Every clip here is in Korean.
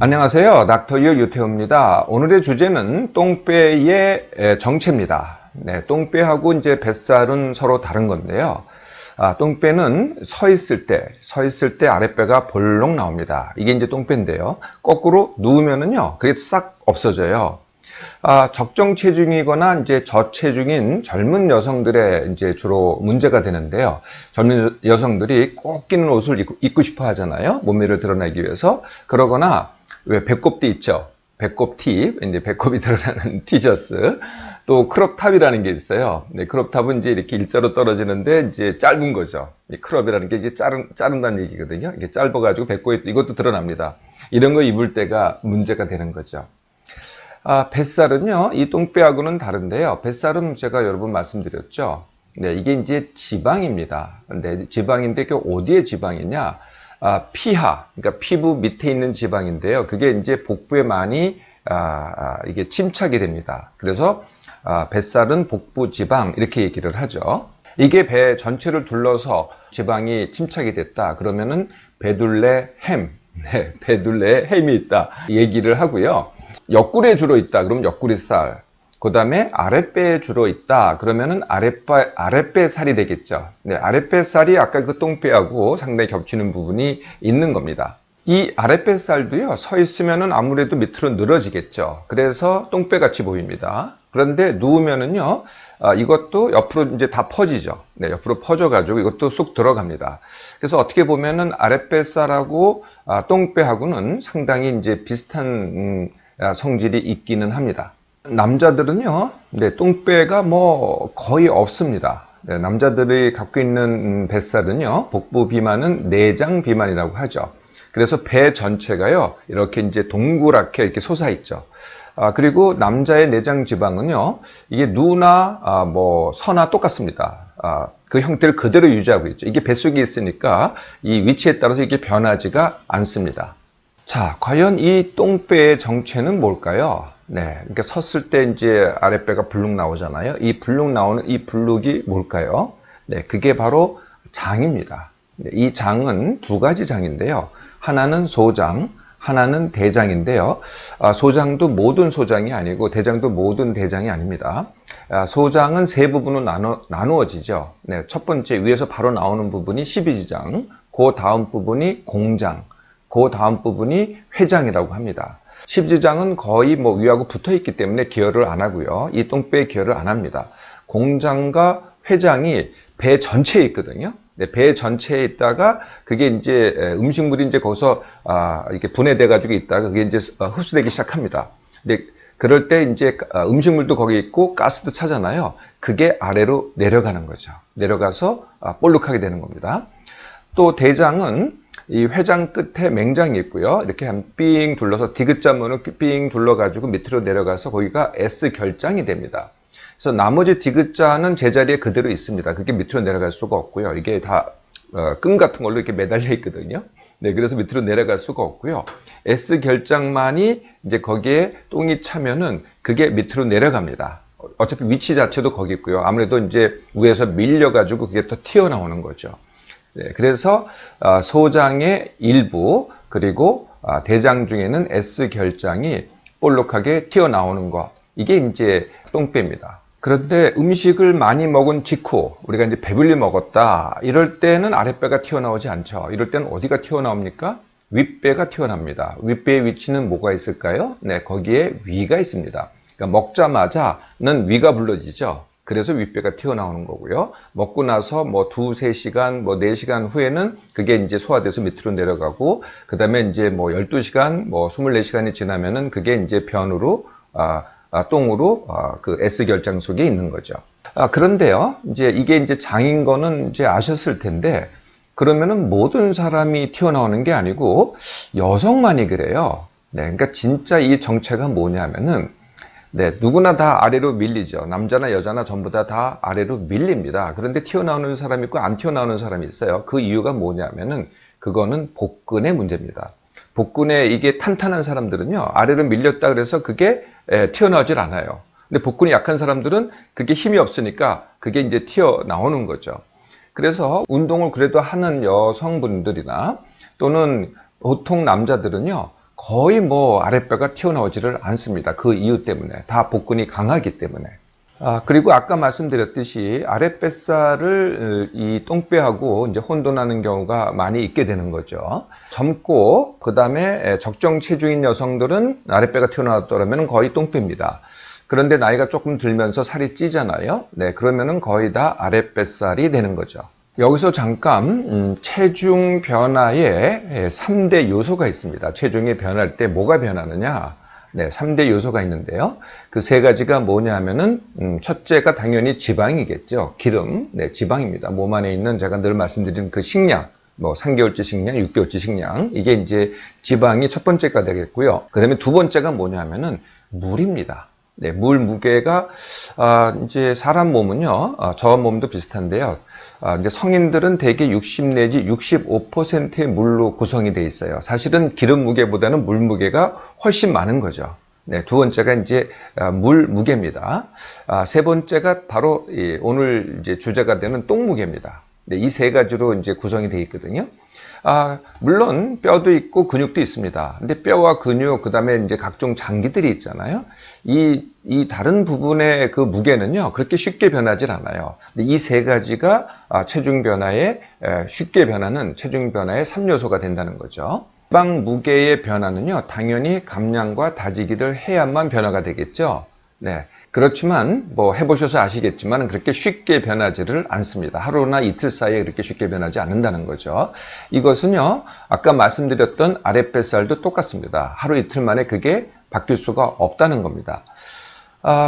안녕하세요. 닥터유 유태호입니다. 오늘의 주제는 똥배의 정체입니다. 네, 똥배하고 이제 뱃살은 서로 다른 건데요. 똥배는 서 있을 때 아랫배가 볼록 나옵니다. 이게 이제 똥배인데요. 거꾸로 누우면은요, 그게 싹 없어져요. 적정 체중이거나 이제 저체중인 젊은 여성들의 이제 주로 문제가 되는데요. 젊은 여성들이 꼭 끼는 옷을 입고 싶어 하잖아요. 몸매를 드러내기 위해서. 그러거나 왜 배꼽티 있죠? 배꼽티, 이제 배꼽이 드러나는 티셔츠. 또 크롭탑이라는 게 있어요. 네, 크롭탑은 이제 이렇게 일자로 떨어지는데 이제 짧은 거죠. 크롭이라는 게 이게 자른다는 얘기거든요. 이게 짧아가지고 배꼽이 이것도 드러납니다. 이런 거 입을 때가 문제가 되는 거죠. 뱃살은요, 이 똥배하고는 다른데요. 뱃살은 제가 여러 번 말씀드렸죠. 네, 이게 이제 지방입니다. 네, 지방인데 그 어디에 지방이냐? 피하, 그러니까 피부 밑에 있는 지방인데요. 그게 이제 복부에 많이 이게 침착이 됩니다. 그래서 뱃살은 복부 지방 이렇게 얘기를 하죠. 이게 배 전체를 둘러서 지방이 침착이 됐다. 그러면은 배둘레 햄, 네, 배둘레에 햄이 있다 얘기를 하고요. 옆구리에 주로 있다. 그럼 옆구리살. 그 다음에 아랫배에 주로 있다. 그러면은 아랫배 살이 되겠죠. 네, 아랫배 살이 아까 그 똥배하고 상당히 겹치는 부분이 있는 겁니다. 이 아랫배 살도요, 서 있으면은 아무래도 밑으로 늘어지겠죠. 그래서 똥배 같이 보입니다. 그런데 누우면은요, 이것도 옆으로 이제 다 퍼지죠. 네, 옆으로 퍼져가지고 이것도 쑥 들어갑니다. 그래서 어떻게 보면은 아랫배살하고 똥배하고는 상당히 이제 비슷한 성질이 있기는 합니다. 남자들은요, 네, 똥배가 뭐 거의 없습니다. 네, 남자들이 갖고 있는 뱃살은요, 복부 비만은 내장 비만이라고 하죠. 그래서 배 전체가요, 이렇게 이제 동그랗게 이렇게 솟아있죠. 그리고 남자의 내장 지방은요, 이게 누나, 뭐, 서나 똑같습니다. 그 형태를 그대로 유지하고 있죠. 이게 뱃속에 있으니까 이 위치에 따라서 이게 변하지가 않습니다. 자, 과연 이 똥배의 정체는 뭘까요? 네, 그러니까 섰을 때 이제 아랫배가 불룩 나오잖아요. 이 불룩 나오는 이 불룩이 뭘까요? 네, 그게 바로 장입니다. 네, 이 장은 두 가지 장인데요. 하나는 소장, 하나는 대장인데요. 소장도 모든 소장이 아니고 대장도 모든 대장이 아닙니다. 소장은 세 부분으로 나누어지죠. 네, 첫 번째 위에서 바로 나오는 부분이 십이지장, 그 다음 부분이 공장, 그 다음 부분이 회장이라고 합니다. 십지장은 거의 뭐 위하고 붙어 있기 때문에 기여를 안 하고요. 이 똥배에 기여를 안 합니다. 공장과 회장이 배 전체에 있거든요. 네, 배 전체에 있다가 그게 이제 음식물이 이제 거기서 이렇게 분해돼 가지고 있다가 그게 이제 흡수되기 시작합니다. 근데 그럴 때 이제 음식물도 거기 있고 가스도 차잖아요. 그게 아래로 내려가는 거죠. 내려가서 볼록하게 되는 겁니다. 또 대장은 이 회장 끝에 맹장이 있고요. 이렇게 한 삥 둘러서 디귿자문을 삥 둘러가지고 밑으로 내려가서 거기가 S결장이 됩니다. 그래서 나머지 디귿자는 제자리에 그대로 있습니다. 그게 밑으로 내려갈 수가 없고요. 이게 다 끈 같은 걸로 이렇게 매달려 있거든요. 네, 그래서 밑으로 내려갈 수가 없고요. S결장만이 이제 거기에 똥이 차면은 그게 밑으로 내려갑니다. 어차피 위치 자체도 거기 있고요. 아무래도 이제 위에서 밀려가지고 그게 더 튀어나오는 거죠. 네, 그래서 소장의 일부 그리고 대장 중에는 S결장이 볼록하게 튀어나오는 것, 이게 이제 똥배입니다. 그런데 음식을 많이 먹은 직후 우리가 이제 배불리 먹었다 이럴 때는 아랫배가 튀어나오지 않죠. 이럴 때는 어디가 튀어나옵니까? 윗배가 튀어납니다. 윗배의 위치는 뭐가 있을까요? 네, 거기에 위가 있습니다. 그러니까 먹자마자는 위가 불러지죠. 그래서 윗배가 튀어나오는 거고요. 먹고 나서 뭐 2-3시간, 뭐 4시간 후에는 그게 이제 소화돼서 밑으로 내려가고, 그 다음에 이제 뭐 12시간, 뭐 24시간이 지나면은 그게 이제 변으로, 똥으로, 그 S결장 속에 있는 거죠. 그런데요, 이제 이게 이제 장인 거는 이제 아셨을 텐데, 그러면은 모든 사람이 튀어나오는 게 아니고 여성만이 그래요. 네, 그러니까 진짜 이 정체가 뭐냐면은, 네, 누구나 다 아래로 밀리죠. 남자나 여자나 전부 다 아래로 밀립니다. 그런데 튀어나오는 사람이 있고 안 튀어나오는 사람이 있어요. 그 이유가 뭐냐면은 그거는 복근의 문제입니다. 복근에 이게 탄탄한 사람들은요, 아래로 밀렸다 그래서 그게 튀어나오질 않아요. 근데 복근이 약한 사람들은 그게 힘이 없으니까 그게 이제 튀어나오는 거죠. 그래서 운동을 그래도 하는 여성분들이나 또는 보통 남자들은요, 거의 뭐 아랫배가 튀어나오지를 않습니다. 그 이유 때문에. 다 복근이 강하기 때문에. 그리고 아까 말씀드렸듯이 아랫뱃살을 이 똥배하고 이제 혼돈하는 경우가 많이 있게 되는 거죠. 젊고 그 다음에 적정 체중인 여성들은 아랫배가 튀어나왔더라면 거의 똥배입니다. 그런데 나이가 조금 들면서 살이 찌잖아요. 네, 그러면은 거의 다 아랫뱃살이 되는 거죠. 여기서 잠깐 체중 변화에 3대 요소가 있습니다. 체중이 변할 때 뭐가 변하느냐? 네, 3대 요소가 있는데요. 그 세 가지가 뭐냐 하면은, 첫째가 당연히 지방이겠죠. 기름, 네, 지방입니다. 몸 안에 있는 제가 늘 말씀드린 그 식량, 뭐 3개월치 식량, 6개월치 식량, 이게 이제 지방이 첫 번째가 되겠고요. 그 다음에 두 번째가 뭐냐 하면은 물입니다. 네, 물 무게가, 이제 사람 몸은요, 저 몸도 비슷한데요. 이제 성인들은 대개 60 내지 65%의 물로 구성이 되어 있어요. 사실은 기름 무게보다는 물 무게가 훨씬 많은 거죠. 네, 두 번째가 이제 물 무게입니다. 세 번째가 바로 오늘 이제 주제가 되는 똥 무게입니다. 네, 이 세 가지로 이제 구성이 되어 있거든요. 물론 뼈도 있고 근육도 있습니다. 근데 뼈와 근육, 그 다음에 이제 각종 장기들이 있잖아요. 이 다른 부분의 그 무게는요, 그렇게 쉽게 변하질 않아요. 이 세 가지가 체중 변화에 쉽게 변하는 체중 변화의 3요소가 된다는 거죠. 지방 무게의 변화는요, 당연히 감량과 다지기를 해야만 변화가 되겠죠. 네. 그렇지만 뭐 해보셔서 아시겠지만 그렇게 쉽게 변하지를 않습니다. 하루나 이틀 사이에 그렇게 쉽게 변하지 않는다는 거죠. 이것은요, 아까 말씀드렸던 아랫뱃살도 똑같습니다. 하루 이틀 만에 그게 바뀔 수가 없다는 겁니다.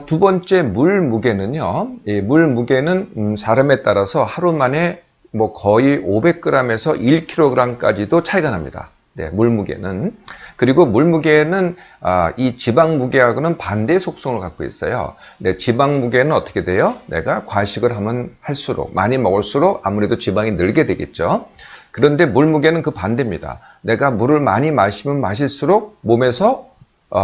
두 번째 물 무게는요, 이 물 무게는 사람에 따라서 하루 만에 뭐 거의 500g에서 1kg까지도 차이가 납니다. 네, 물 무게는. 그리고 물 무게는 이 지방 무게하고는 반대의 속성을 갖고 있어요. 네, 지방 무게는 어떻게 돼요? 내가 과식을 하면 할수록, 많이 먹을수록 아무래도 지방이 늘게 되겠죠. 그런데 물 무게는 그 반대입니다. 내가 물을 많이 마시면 마실수록 몸에서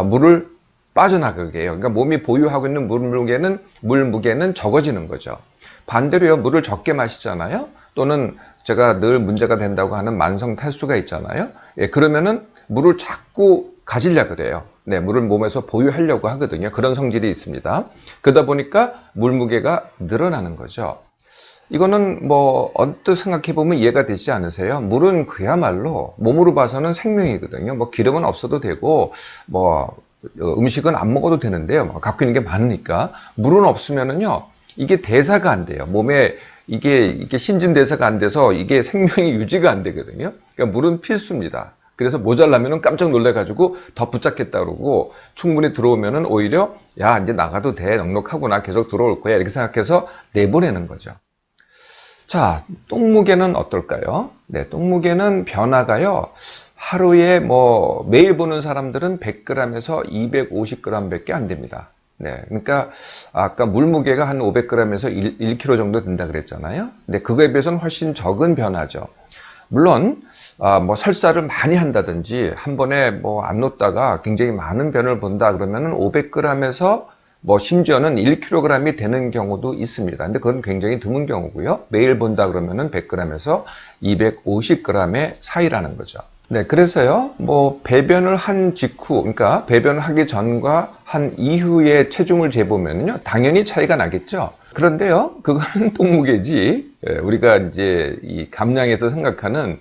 물을 빠져나가게 해요. 그러니까 몸이 보유하고 있는 물 무게는 적어지는 거죠. 반대로요, 물을 적게 마시잖아요. 또는 제가 늘 문제가 된다고 하는 만성 탈수가 있잖아요. 예, 그러면은 물을 자꾸 가지려고 그래요. 네, 물을 몸에서 보유하려고 하거든요. 그런 성질이 있습니다. 그러다 보니까 물 무게가 늘어나는 거죠. 이거는 뭐 언뜻 생각해 보면 이해가 되지 않으세요? 물은 그야말로 몸으로 봐서는 생명이거든요. 뭐 기름은 없어도 되고 뭐 음식은 안 먹어도 되는데요. 갖고 있는 게 많으니까. 물은 없으면은요, 이게 대사가 안 돼요. 몸에 이게 신진대사가 안 돼서 이게 생명이 유지가 안 되거든요. 그러니까 물은 필수입니다. 그래서 모자라면은 깜짝 놀래가지고 더 붙잡겠다 그러고, 충분히 들어오면은 오히려 야, 이제 나가도 돼, 넉넉하구나, 계속 들어올 거야, 이렇게 생각해서 내보내는 거죠. 자, 똥무게는 어떨까요? 네, 똥무게는 변화가요, 하루에 뭐 매일 보는 사람들은 100g에서 250g 밖에 안 됩니다. 네, 그러니까 아까 물무게가 한 500g에서 1kg 정도 된다 그랬잖아요. 근데 그거에 비해서는 훨씬 적은 변화죠. 물론 뭐 설사를 많이 한다든지 한 번에 뭐 안 놓다가 굉장히 많은 변을 본다 그러면은 500g에서 뭐 심지어는 1kg이 되는 경우도 있습니다. 근데 그건 굉장히 드문 경우고요. 매일 본다 그러면은 100g에서 250g의 사이라는 거죠. 네, 그래서요, 뭐, 배변을 한 직후, 그러니까 배변을 하기 전과 한 이후에 체중을 재보면요, 당연히 차이가 나겠죠. 그런데요, 그거는 똥무게지, 우리가 이제 이 감량에서 생각하는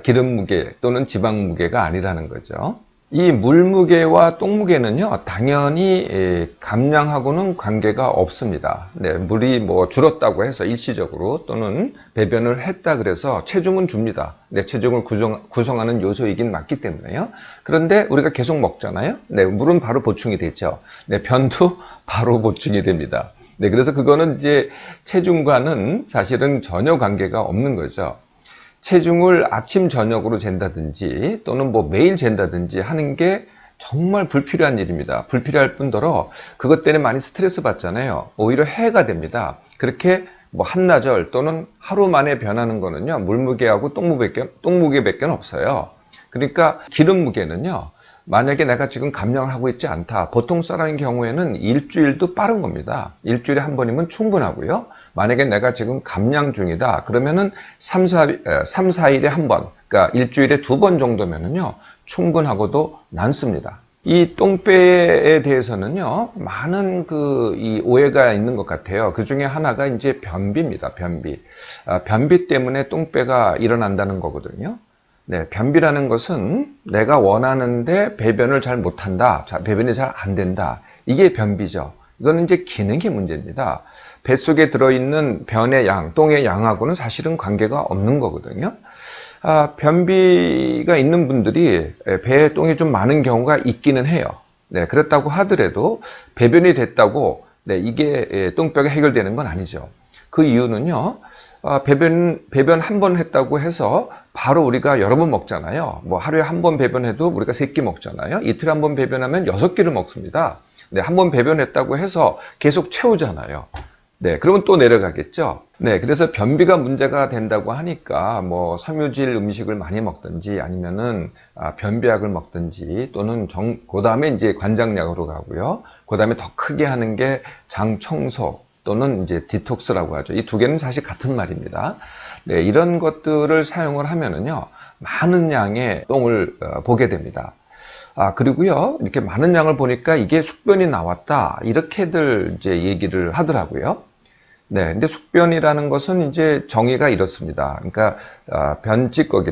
기름 무게 또는 지방 무게가 아니라는 거죠. 이 물무게와 똥무게는요, 당연히 감량하고는 관계가 없습니다. 네, 물이 뭐 줄었다고 해서 일시적으로 또는 배변을 했다 그래서 체중은 줍니다. 네, 체중을 구성하는 요소이긴 맞기 때문에요. 그런데 우리가 계속 먹잖아요. 네, 물은 바로 보충이 되죠. 네, 변도 바로 보충이 됩니다. 네, 그래서 그거는 이제 체중과는 사실은 전혀 관계가 없는 거죠. 체중을 아침 저녁으로 잰다든지 또는 뭐 매일 잰다든지 하는 게 정말 불필요한 일입니다. 불필요할 뿐더러 그것 때문에 많이 스트레스 받잖아요. 오히려 해가 됩니다. 그렇게 뭐 한나절 또는 하루 만에 변하는 거는요, 물무게하고 똥무게밖에 없어요. 그러니까 기름 무게는요, 만약에 내가 지금 감량을 하고 있지 않다. 보통 사람의 경우에는 일주일도 빠른 겁니다. 일주일에 한 번이면 충분하고요. 만약에 내가 지금 감량 중이다. 그러면은 3, 4일에 한 번, 그러니까 일주일에 2번 정도면은요, 충분하고도 많습니다. 이 똥배에 대해서는요, 많은 이 오해가 있는 것 같아요. 그 중에 하나가 이제 변비입니다. 변비. 변비 때문에 똥배가 일어난다는 거거든요. 네, 변비라는 것은 내가 원하는데 배변을 잘 못한다. 배변이 잘 안 된다. 이게 변비죠. 이거는 이제 기능의 문제입니다. 뱃속에 들어있는 변의 양, 똥의 양하고는 사실은 관계가 없는 거거든요. 변비가 있는 분들이 배에 똥이 좀 많은 경우가 있기는 해요. 네, 그렇다고 하더라도 배변이 됐다고 네, 이게 똥배가 해결되는 건 아니죠. 그 이유는요, 배변 한 번 했다고 해서 바로 우리가 여러 번 먹잖아요. 뭐 하루에 한 번 배변해도 우리가 3끼 먹잖아요. 이틀에 한 번 배변하면 6끼를 먹습니다. 네, 한 번 배변했다고 해서 계속 채우잖아요. 네, 그러면 또 내려가겠죠. 네, 그래서 변비가 문제가 된다고 하니까 뭐 섬유질 음식을 많이 먹든지 아니면은 변비약을 먹든지 또는 그 다음에 이제 관장약으로 가고요. 그 다음에 더 크게 하는 게 장 청소 또는 이제 디톡스라고 하죠. 이 두 개는 사실 같은 말입니다. 네, 이런 것들을 사용을 하면은요, 많은 양의 똥을 보게 됩니다. 그리고요, 이렇게 많은 양을 보니까 이게 숙변이 나왔다. 이렇게들 이제 얘기를 하더라고요. 네, 근데 숙변이라는 것은 이제 정의가 이렇습니다. 그러니까,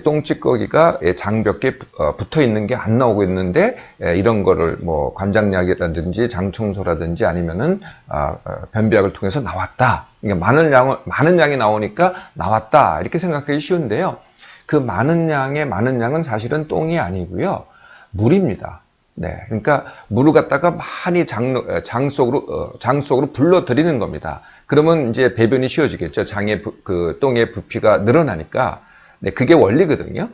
똥찌꺼기가 장벽에 붙어 있는 게 안 나오고 있는데, 이런 거를 뭐 관장약이라든지 장청소라든지 아니면은, 변비약을 통해서 나왔다. 그러니까 많은 양이 나오니까 나왔다. 이렇게 생각하기 쉬운데요. 그 많은 양은 사실은 똥이 아니고요. 물입니다. 네, 그러니까 물을 갖다가 많이 장 속으로 불러들이는 겁니다. 그러면 이제 배변이 쉬워지겠죠. 똥의 부피가 늘어나니까. 네, 그게 원리거든요.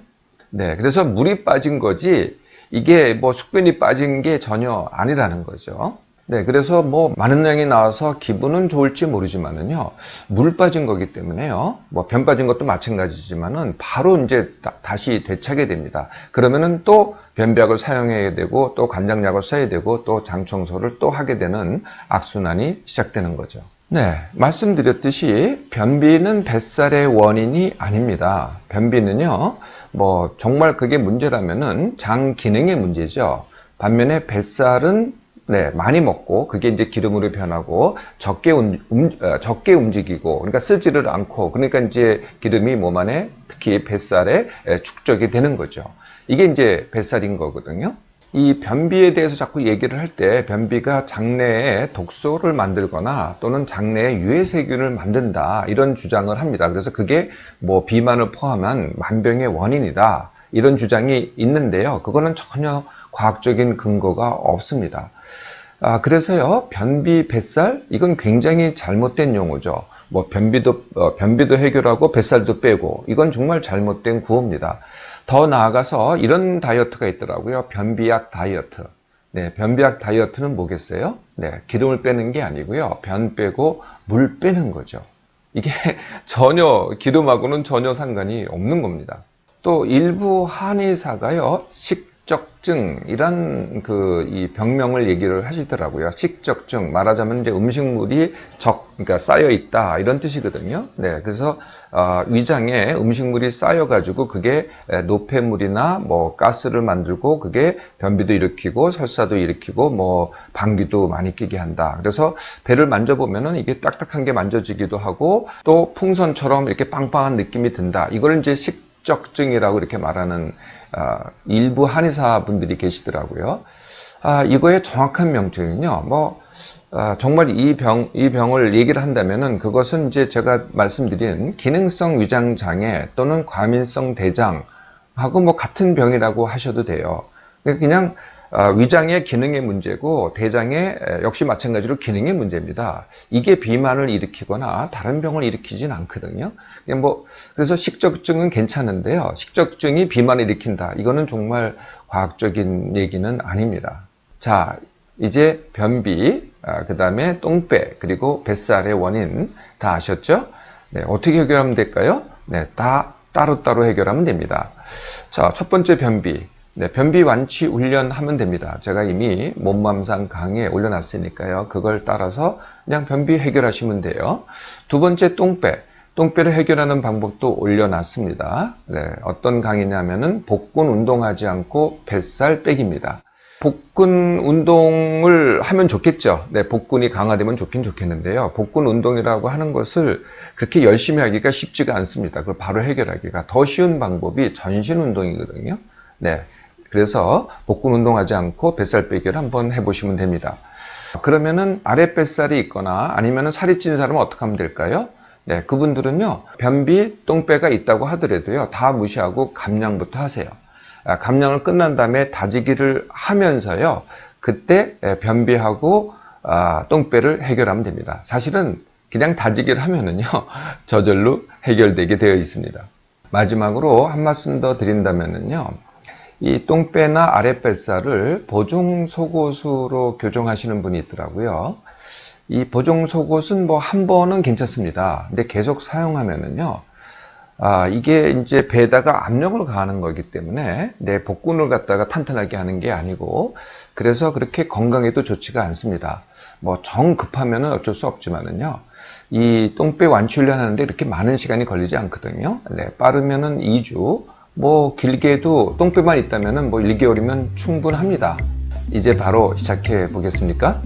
네, 그래서 물이 빠진 거지, 이게 뭐 숙변이 빠진 게 전혀 아니라는 거죠. 네, 그래서 뭐 많은 양이 나와서 기분은 좋을지 모르지만은요, 물 빠진 거기 때문에요, 뭐 변 빠진 것도 마찬가지지만은 바로 이제 다시 되차게 됩니다. 그러면은 또 변비약을 사용해야 되고 또 관장약을 써야 되고 또 장청소를 또 하게 되는 악순환이 시작되는 거죠. 네, 말씀드렸듯이 변비는 뱃살의 원인이 아닙니다. 변비는요, 뭐 정말 그게 문제라면은 장 기능의 문제죠. 반면에 뱃살은 네, 많이 먹고 그게 이제 기름으로 변하고 적게 움직이고 그러니까 쓰지를 않고 그러니까 이제 기름이 몸 안에 특히 뱃살에 축적이 되는 거죠. 이게 이제 뱃살인 거거든요. 이 변비에 대해서 자꾸 얘기를 할 때 변비가 장내에 독소를 만들거나 또는 장내에 유해세균을 만든다 이런 주장을 합니다. 그래서 그게 뭐 비만을 포함한 만병의 원인이다 이런 주장이 있는데요. 그거는 전혀 과학적인 근거가 없습니다. 그래서요, 변비, 뱃살, 이건 굉장히 잘못된 용어죠. 뭐, 변비도 해결하고 뱃살도 빼고, 이건 정말 잘못된 구호입니다. 더 나아가서 이런 다이어트가 있더라고요. 변비약 다이어트. 네, 변비약 다이어트는 뭐겠어요? 네, 기름을 빼는 게 아니고요. 변 빼고 물 빼는 거죠. 이게 기름하고는 전혀 상관이 없는 겁니다. 또 일부 한의사가요, 식적증 이런 이 병명을 얘기를 하시더라고요. 식적증 말하자면 이제 음식물이 그러니까 쌓여 있다 이런 뜻이거든요. 네, 그래서 위장에 음식물이 쌓여 가지고 그게 노폐물이나 뭐 가스를 만들고 그게 변비도 일으키고 설사도 일으키고 뭐 방귀도 많이 끼게 한다. 그래서 배를 만져보면은 이게 딱딱한 게 만져지기도 하고 또 풍선처럼 이렇게 빵빵한 느낌이 든다. 이걸 이제 식적증이라고 이렇게 말하는 일부 한의사 분들이 계시더라고요. 이거의 정확한 명칭은요, 정말 이 병을 얘기를 한다면은 그것은 이제 제가 말씀드린 기능성 위장 장애 또는 과민성 대장하고 뭐 같은 병이라고 하셔도 돼요. 그냥 위장의 기능의 문제고 대장의 역시 마찬가지로 기능의 문제입니다. 이게 비만을 일으키거나 다른 병을 일으키진 않거든요. 그래서 식적증은 괜찮은데요. 식적증이 비만을 일으킨다. 이거는 정말 과학적인 얘기는 아닙니다. 자, 이제 변비, 그 다음에 똥배, 그리고 뱃살의 원인 다 아셨죠? 네, 어떻게 해결하면 될까요? 네, 다 따로따로 해결하면 됩니다. 자, 첫 번째 변비. 네, 변비 완치 훈련하면 됩니다. 제가 이미 몸맘상 강의에 올려놨으니까요. 그걸 따라서 그냥 변비 해결하시면 돼요. 두 번째 똥배. 똥배를 해결하는 방법도 올려놨습니다. 네, 어떤 강의냐면은 복근 운동하지 않고 뱃살 빼기입니다. 복근 운동을 하면 좋겠죠. 네, 복근이 강화되면 좋긴 좋겠는데요. 복근 운동이라고 하는 것을 그렇게 열심히 하기가 쉽지가 않습니다. 그걸 바로 해결하기가 더 쉬운 방법이 전신 운동이거든요. 네, 그래서 복근 운동하지 않고 뱃살 빼기를 한번 해보시면 됩니다. 그러면은 아랫뱃살이 있거나 아니면은 살이 찐 사람은 어떻게 하면 될까요? 네, 그분들은요, 변비, 똥배가 있다고 하더라도요, 다 무시하고 감량부터 하세요. 감량을 끝난 다음에 다지기를 하면서요, 그때 변비하고 똥배를 해결하면 됩니다. 사실은 그냥 다지기를 하면은요, 저절로 해결되게 되어 있습니다. 마지막으로 한 말씀 더 드린다면은요, 이 똥배나 아랫뱃살을 보종 속옷으로 교정하시는 분이 있더라고요. 이 보종 속옷은 뭐 한 번은 괜찮습니다. 근데 계속 사용하면은요, 이게 이제 배에다가 압력을 가하는 거기 때문에 내 복근을 갖다가 탄탄하게 하는 게 아니고, 그래서 그렇게 건강에도 좋지가 않습니다. 뭐 정 급하면은 어쩔 수 없지만은요, 이 똥배 완치 훈련하는데 이렇게 많은 시간이 걸리지 않거든요. 네, 빠르면은 2주, 뭐 길게도 똥배만 있다면은 뭐 1개월이면 충분합니다. 이제 바로 시작해 보겠습니까?